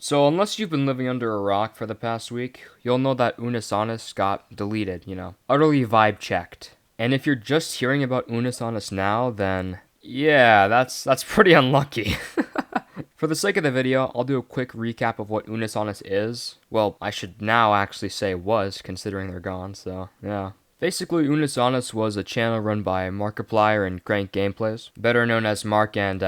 So unless you've been living under a rock for the past week, you'll know that Unus Annus got deleted, utterly vibe checked. And if you're just hearing about Unus Annus now, then yeah, that's pretty unlucky. For the sake of the video, I'll do a quick recap of what Unus Annus is. Well, I should now actually say was, considering they're gone, so yeah. Basically, Unus Annus was a channel run by Markiplier and Crank Gameplays, better known as Mark and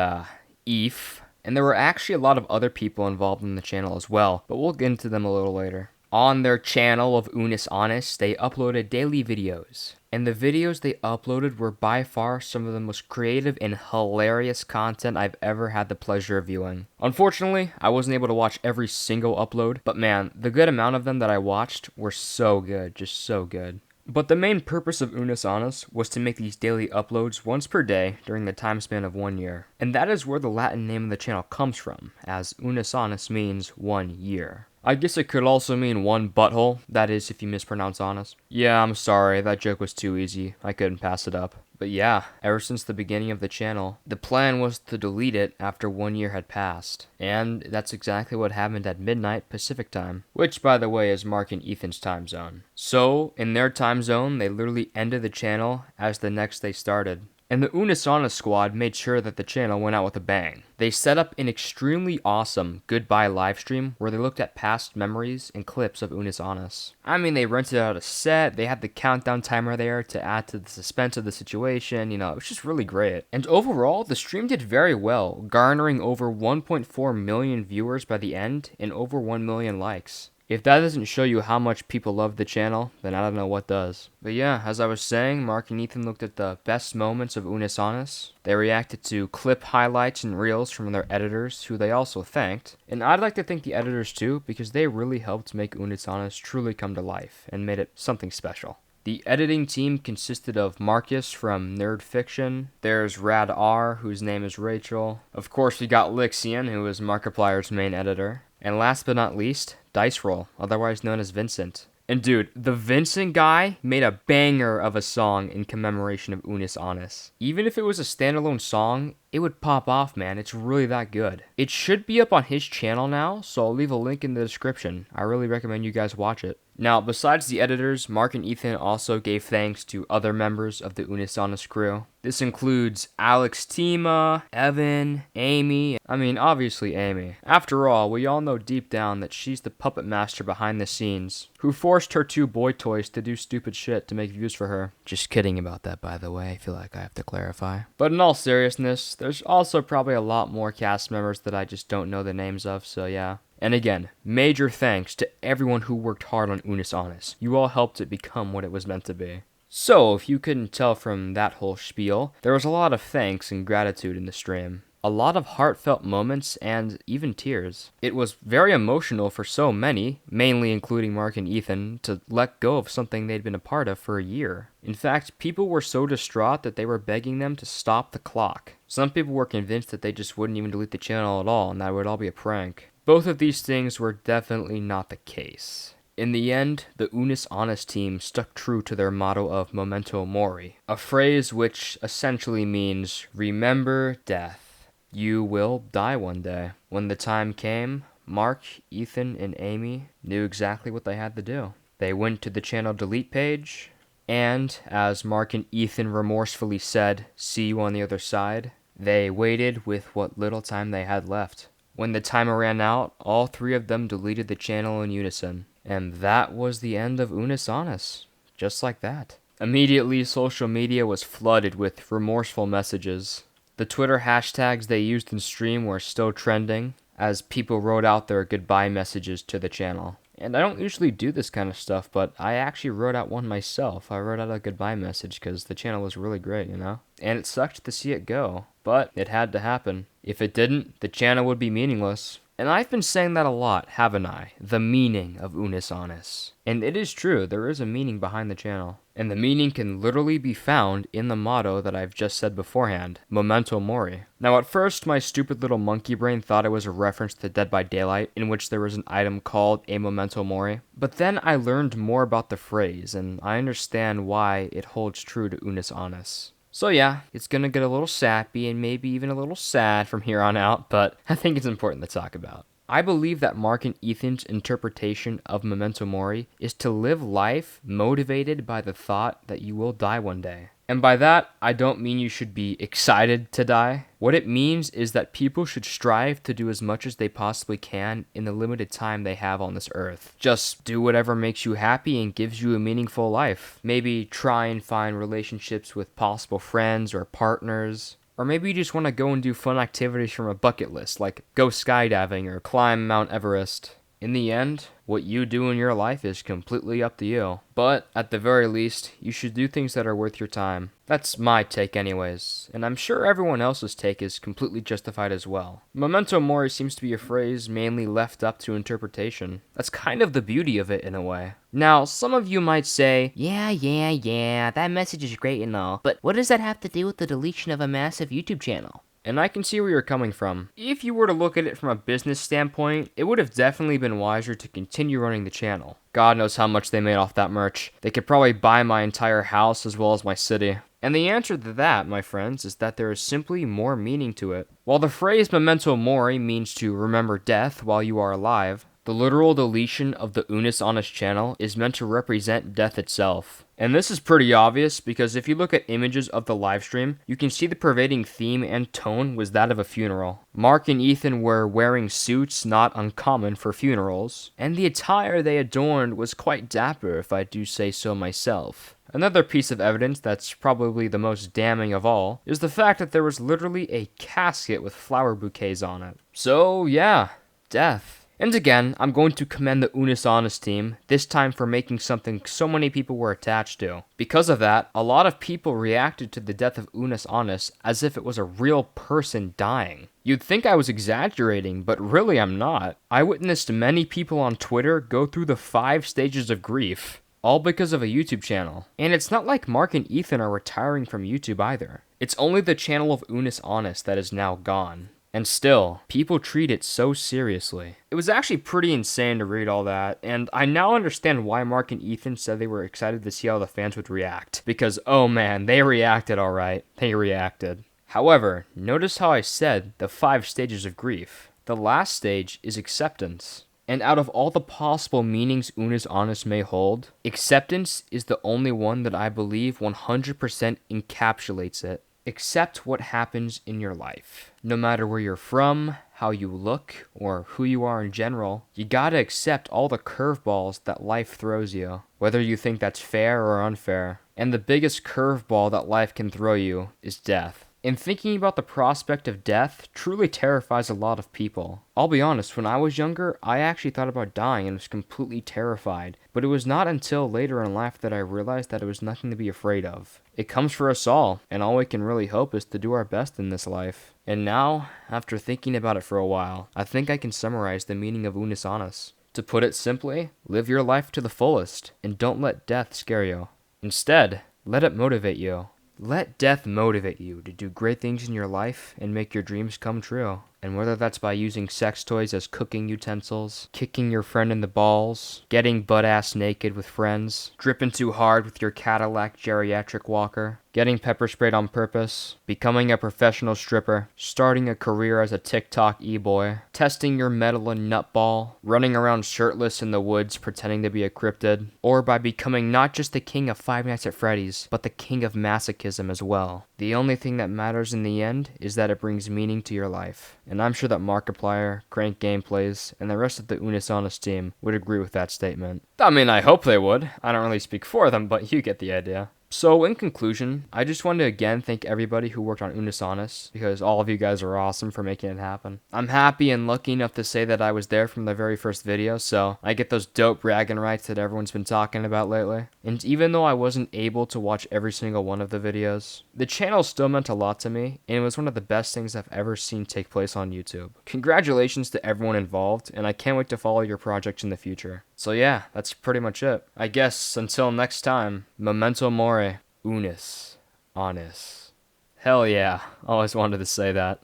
Eve. And there were actually a lot of other people involved in the channel as well, but we'll get into them a little later. On their channel of Unus Annus, they uploaded daily videos. And the videos they uploaded were by far some of the most creative and hilarious content I've ever had the pleasure of viewing. Unfortunately, I wasn't able to watch every single upload, but man, the good amount of them that I watched were so good, just so good. But the main purpose of Unus Annus was to make these daily uploads once per day during the time span of 1 year. And that is where the Latin name of the channel comes from, as Unus Annus means 1 year. I guess it could also mean one butthole, that is if you mispronounce honest. Yeah, I'm sorry, that joke was too easy, I couldn't pass it up. But yeah, ever since the beginning of the channel, the plan was to delete it after 1 year had passed. And that's exactly what happened at midnight Pacific time, which by the way is Mark and Ethan's time zone. So, in their time zone, they literally ended the channel as the next day started. And the Unus Annus squad made sure that the channel went out with a bang. They set up an extremely awesome goodbye livestream where they looked at past memories and clips of Unus Annus. I mean, they rented out a set, they had the countdown timer there to add to the suspense of the situation, it was just really great. And overall, the stream did very well, garnering over 1.4 million viewers by the end and over 1 million likes. If that doesn't show you how much people love the channel, then I don't know what does. But yeah, as I was saying, Mark and Ethan looked at the best moments of Unus Annus. They reacted to clip highlights and reels from their editors, who they also thanked. And I'd like to thank the editors too, because they really helped make Unus Annus truly come to life, and made it something special. The editing team consisted of Marcus from Nerd Fiction. There's Rad R, whose name is Rachel. Of course, we got Lixian, who is Markiplier's main editor. And last but not least, Dice Roll, otherwise known as Vincent. And dude, the Vincent guy made a banger of a song in commemoration of Unus Annus. Even if it was a standalone song, it would pop off, man. It's really that good. It should be up on his channel now, so I'll leave a link in the description. I really recommend you guys watch it. Now, besides the editors, Mark and Ethan also gave thanks to other members of the Unus Annus crew. This includes Alex Tima, Evan, Amy, obviously Amy. After all, we all know deep down that she's the puppet master behind the scenes, who forced her 2 boy toys to do stupid shit to make views for her. Just kidding about that, by the way, I feel like I have to clarify. But in all seriousness, there's also probably a lot more cast members that I just don't know the names of, so yeah. And again, major thanks to everyone who worked hard on Unus Annus. You all helped it become what it was meant to be. So, if you couldn't tell from that whole spiel, there was a lot of thanks and gratitude in the stream. A lot of heartfelt moments and even tears. It was very emotional for so many, mainly including Mark and Ethan, to let go of something they'd been a part of for a year. In fact, people were so distraught that they were begging them to stop the clock. Some people were convinced that they just wouldn't even delete the channel at all and that it would all be a prank. Both of these things were definitely not the case. In the end, the Unus Annus team stuck true to their motto of Momento mori, a phrase which essentially means, remember death. You will die one day. When the time came, Mark, Ethan, and Amy knew exactly what they had to do. They went to the channel delete page, and, as Mark and Ethan remorsefully said, see you on the other side, they waited with what little time they had left. When the timer ran out, all 3 of them deleted the channel in unison. And that was the end of Unus Annus. Just like that. Immediately, social media was flooded with remorseful messages. The Twitter hashtags they used in stream were still trending, as people wrote out their goodbye messages to the channel. And I don't usually do this kind of stuff, but I actually wrote out one myself. I wrote out a goodbye message because the channel was really great, And it sucked to see it go, but it had to happen. If it didn't, the channel would be meaningless. And I've been saying that a lot, haven't I? The meaning of Unus Annus. And it is true, there is a meaning behind the channel. And the meaning can literally be found in the motto that I've just said beforehand, Momento mori. Now at first, my stupid little monkey brain thought it was a reference to Dead by Daylight, in which there was an item called a Momento mori. But then I learned more about the phrase, and I understand why it holds true to Unus Annus. So yeah, it's gonna get a little sappy and maybe even a little sad from here on out, but I think it's important to talk about. I believe that Mark and Ethan's interpretation of Memento Mori is to live life motivated by the thought that you will die one day. And by that, I don't mean you should be excited to die. What it means is that people should strive to do as much as they possibly can in the limited time they have on this earth. Just do whatever makes you happy and gives you a meaningful life. Maybe try and find relationships with possible friends or partners. Or maybe you just want to go and do fun activities from a bucket list, like go skydiving or climb Mount Everest. In the end, what you do in your life is completely up to you. But at the very least, you should do things that are worth your time. That's my take anyways, and I'm sure everyone else's take is completely justified as well. Memento mori seems to be a phrase mainly left up to interpretation. That's kind of the beauty of it in a way. Now, some of you might say, yeah, that message is great and all, but what does that have to do with the deletion of a massive YouTube channel? And I can see where you're coming from. If you were to look at it from a business standpoint, it would have definitely been wiser to continue running the channel. God knows how much they made off that merch. They could probably buy my entire house as well as my city. And the answer to that, my friends, is that there is simply more meaning to it. While the phrase memento mori means to remember death while you are alive, the literal deletion of the Unus Annus channel is meant to represent death itself. And this is pretty obvious because if you look at images of the livestream, you can see the pervading theme and tone was that of a funeral. Mark and Ethan were wearing suits not uncommon for funerals, and the attire they adorned was quite dapper if I do say so myself. Another piece of evidence that's probably the most damning of all is the fact that there was literally a casket with flower bouquets on it. So yeah, death. And again, I'm going to commend the Unus Annus team, this time for making something so many people were attached to. Because of that, a lot of people reacted to the death of Unus Annus as if it was a real person dying. You'd think I was exaggerating, but really I'm not. I witnessed many people on Twitter go through the 5 stages of grief, all because of a YouTube channel. And it's not like Mark and Ethan are retiring from YouTube either. It's only the channel of Unus Annus that is now gone. And still, people treat it so seriously. It was actually pretty insane to read all that, and I now understand why Mark and Ethan said they were excited to see how the fans would react. Because, oh man, they reacted alright. They reacted. However, notice how I said the 5 stages of grief. The last stage is acceptance. And out of all the possible meanings Unus Annus may hold, acceptance is the only one that I believe 100% encapsulates it. Accept what happens in your life. No matter where you're from, how you look, or who you are in general, you gotta accept all the curveballs that life throws you, whether you think that's fair or unfair. And the biggest curveball that life can throw you is death. And thinking about the prospect of death truly terrifies a lot of people. I'll be honest, when I was younger, I actually thought about dying and was completely terrified. But it was not until later in life that I realized that it was nothing to be afraid of. It comes for us all, and all we can really hope is to do our best in this life. And now, after thinking about it for a while, I think I can summarize the meaning of Unus Annus. To put it simply, live your life to the fullest, and don't let death scare you. Instead, let it motivate you. Let death motivate you to do great things in your life and make your dreams come true. And whether that's by using sex toys as cooking utensils, kicking your friend in the balls, getting butt-ass naked with friends, dripping too hard with your Cadillac geriatric walker, getting pepper sprayed on purpose, becoming a professional stripper, starting a career as a TikTok e-boy, testing your metal and nutball, running around shirtless in the woods pretending to be a cryptid, or by becoming not just the king of Five Nights at Freddy's, but the king of masochism as well. The only thing that matters in the end is that it brings meaning to your life. And I'm sure that Markiplier, Crank Gameplays, and the rest of the Unus Annus team would agree with that statement. I mean, I hope they would. I don't really speak for them, but you get the idea. So, in conclusion, I just want to again thank everybody who worked on Unus Annus, because all of you guys are awesome for making it happen. I'm happy and lucky enough to say that I was there from the very first video, so I get those dope bragging rights that everyone's been talking about lately. And even though I wasn't able to watch every single one of the videos, the channel still meant a lot to me, and it was one of the best things I've ever seen take place on YouTube. Congratulations to everyone involved, and I can't wait to follow your projects in the future. So yeah, that's pretty much it. I guess until next time, memento mori, Unus Annus. Hell yeah, always wanted to say that.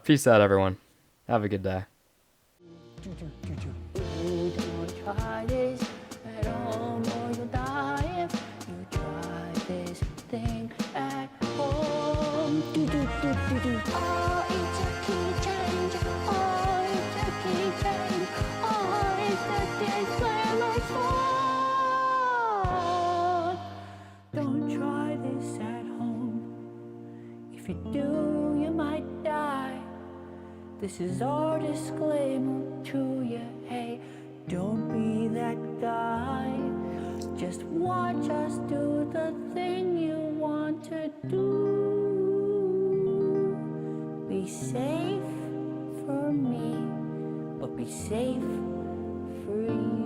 Peace out, everyone. Have a good day. Try this at home or you'll die if you try this thing at home. Oh, it's a key change. If you do, you might die. This is our disclaimer to you. Hey, don't be that guy. Just watch us do the thing you want to do. Be safe for me, but be safe for you.